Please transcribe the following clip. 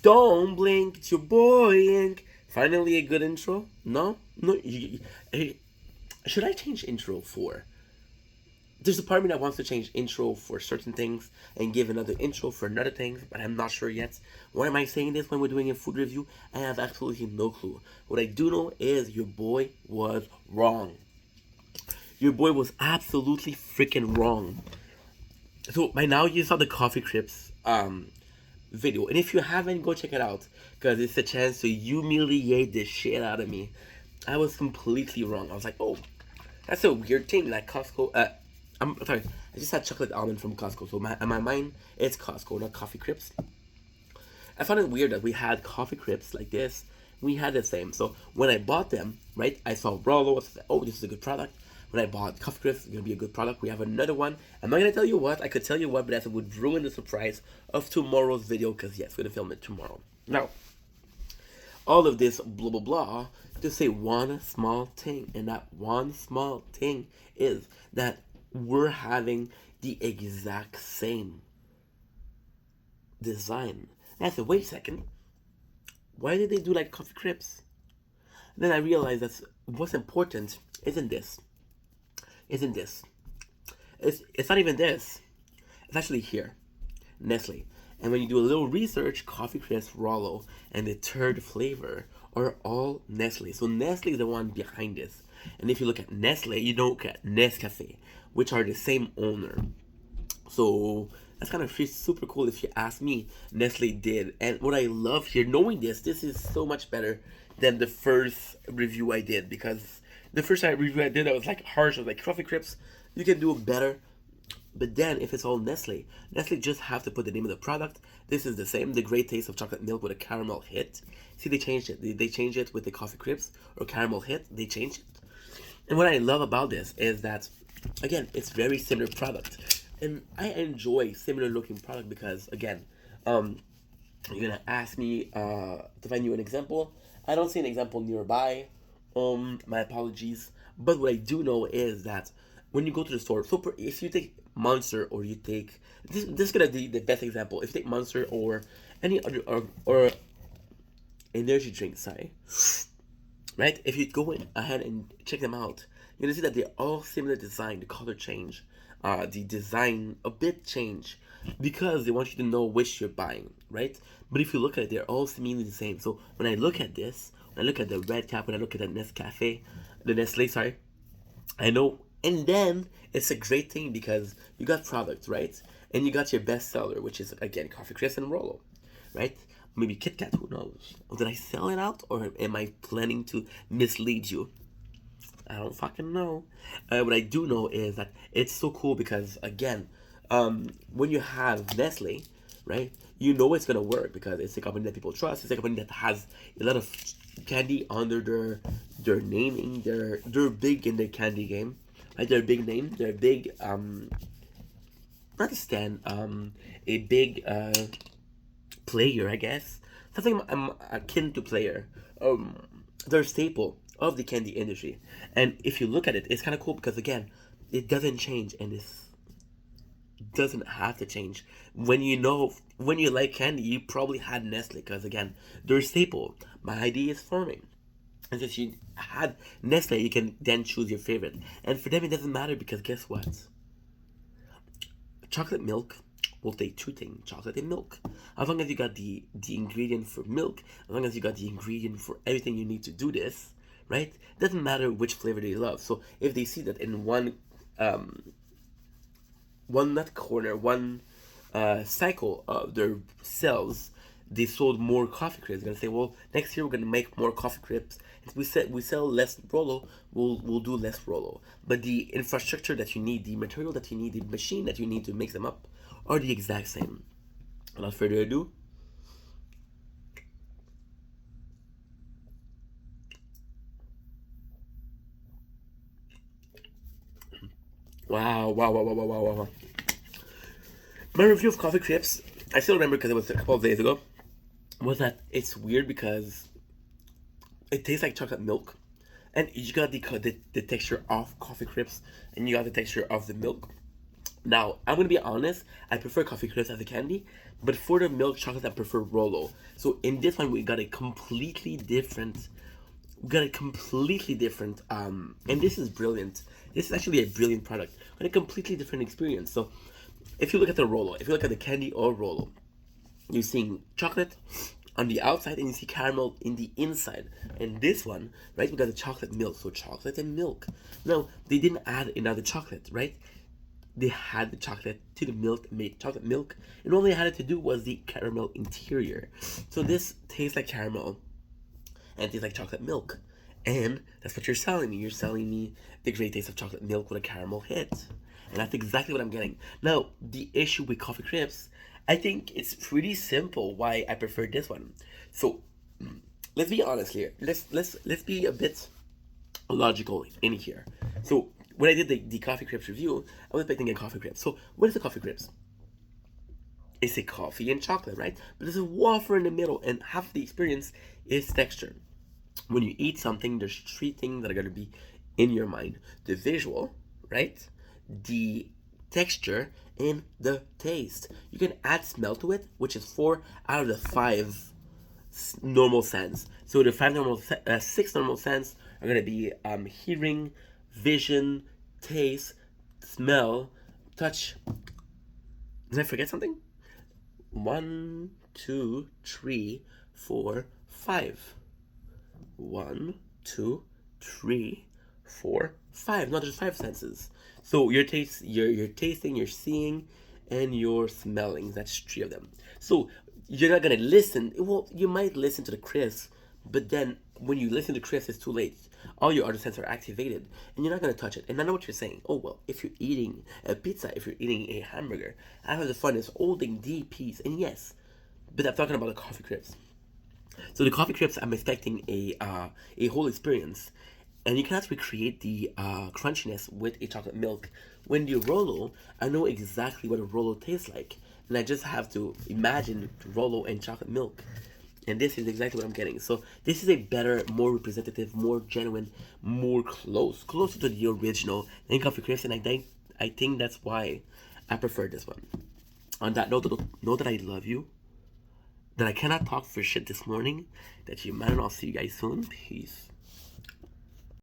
Don't blink, it's your boy Ink. Finally, a good intro. No, no. Should I change intro for? There's a part of me that wants to change intro for certain things and give another intro for another things, but I'm not sure yet. Why am I saying this when we're doing a food review? I have absolutely no clue. What I do know is your boy was wrong. Your boy was absolutely freaking wrong. So by now you saw the coffee crips video, and if you haven't, go check it out because it's a chance to humiliate the shit out of me. I was completely wrong. I was like, oh, that's a weird thing. Like Costco. I'm sorry. I just had chocolate almond from Costco, so in my mind, it's Costco, not coffee crips. I found it weird that we had coffee crips like this. We had the same. So when I bought them, right, I saw Rolo. I said, oh, this is a good product. When I bought coffee crips, it's gonna be a good product. We have another one. I'm not gonna tell you what. I could tell you what, but that would ruin the surprise of tomorrow's video. Cause yes, we're gonna film it tomorrow. Now, all of this blah blah blah to say one small thing, and that one small thing is that we're having the exact same design. And I said, wait a second, why did they do like coffee crips? And then I realized that what's important isn't this. It's not even this. It's actually here, Nestle. And when you do a little research, coffee crisp, Rolo, and the third flavor are all Nestle. So Nestle is the one behind this. And if you look at Nestle, you don't look at Nescafe, which are the same owner. So that's kind of super cool if you ask me. Nestle did. And what I love here, knowing this is so much better than the first review I did. Because the first review I did, I was like harsh. I was like, coffee crips, you can do it better. But then, if it's all Nestle, Nestle just have to put the name of the product. This is the same, the great taste of chocolate milk with a caramel hit. See, they changed it. They changed it with the coffee crips or caramel hit. They changed it. And what I love about this is that, again, it's very similar product, and I enjoy similar looking product because, again, you're gonna ask me to find you an example. I don't see an example nearby. My apologies. But what I do know is that when you go to the store, so if you take Monster or you take this is gonna be the best example. If you take Monster or any other or energy drink, sorry, right? If you go in ahead and check them out, you're gonna see that they're all similar design. The color change, the design a bit change because they want you to know which you're buying, right? But if you look at it, they're all seemingly the same. So when I look at this, when I look at the red cap, when I look at the Nescafe, the Nestle, sorry, I know. And then it's a great thing because you got product, right? And you got your best seller, which is again coffee crisp and Rolo, right? Maybe Kit Kat, who knows? Did I sell it out or am I planning to mislead you? I don't fucking know. What I do know is that it's so cool because again, when you have Nestle, right? You know it's gonna work because it's a company that people trust. It's a company that has a lot of candy under their naming. They're big in the candy game, right? They're a big name. They're a big not a stand a big player, I guess. Something akin to player. They're a staple of the candy industry. And if you look at it, it's kind of cool because again, it doesn't change, and this doesn't have to change. When you like candy, you probably had Nestle because again, they're a staple. My idea is forming. And since you had Nestle, you can then choose your favorite. And for them, it doesn't matter because guess what? Chocolate milk will take two things, chocolate and milk. As long as you got the ingredient for milk, as long as you got the ingredient for everything you need to do this, right? It doesn't matter which flavor they love. So if they see that in one nut corner, one cycle of their sales, they sold more coffee crisps. They're gonna say, well, next year we're gonna make more coffee crisps. If we sell less Rolo, we'll do less Rolo. But the infrastructure that you need, the material that you need, the machine that you need to make them up, are the exact same. Without further ado, wow, wow, wow, wow, wow, wow, wow. My review of coffee crisps, I still remember because it was a couple of days ago, was that it's weird because it tastes like chocolate milk, and you got the texture of coffee crisps, and you got the texture of the milk. Now, I'm gonna be honest, I prefer coffee crisp as a candy, but for the milk chocolate, I prefer Rolo. So in this one, we got a completely different, and this is brilliant. This is actually a brilliant product, but a completely different experience. So if you look at the Rolo, if you look at the candy or Rolo, you're seeing chocolate on the outside and you see caramel in the inside. And this one, right, we got the chocolate milk, so chocolate and milk. Now, they didn't add another chocolate, right? They had the chocolate to the milk, made chocolate milk, and all they had to do was the caramel interior. So this tastes like caramel and it tastes like chocolate milk. And that's what you're selling me. You're selling me the great taste of chocolate milk with a caramel hit. And that's exactly what I'm getting. Now, the issue with coffee crisps, I think it's pretty simple why I prefer this one. So let's be honest here. Let's be a bit logical in here. So when I did the coffee crisps review, I was expecting a coffee crisp. So what is a coffee crisp? It's a coffee and chocolate, right? But there's a wafer in the middle, and half the experience is texture. When you eat something, there's three things that are gonna be in your mind: the visual, right? The texture and the taste. You can add smell to it, which is 4 out of the 5 normal sense. So the six normal sense are gonna be hearing, vision, taste, smell, touch. Did I forget something? 1, 2, 3, 4, 5. 1, 2, 3, 4, 5. No, there's 5 senses. So you're tasting, you're seeing, and you're smelling. That's 3 of them. So you're not gonna listen. Well, you might listen to the crisp, but then when you listen to crisp, it's too late. All your other senses are activated, and you're not gonna touch it. And I know what you're saying. Oh well, if you're eating a pizza, if you're eating a hamburger, half of the fun is holding the piece. And yes, but I'm talking about the coffee crisp. So the coffee crisps, I'm expecting a whole experience, and you cannot recreate the crunchiness with a chocolate milk. When the Rolo, I know exactly what a Rolo tastes like, and I just have to imagine Rolo and chocolate milk, and this is exactly what I'm getting. So this is a better, more representative, more genuine, more closer to the original than coffee crisps, and I think that's why I prefer this one. On that note, know that I love you, that I cannot talk for shit this morning, that you man, and I'll see you guys soon. Peace.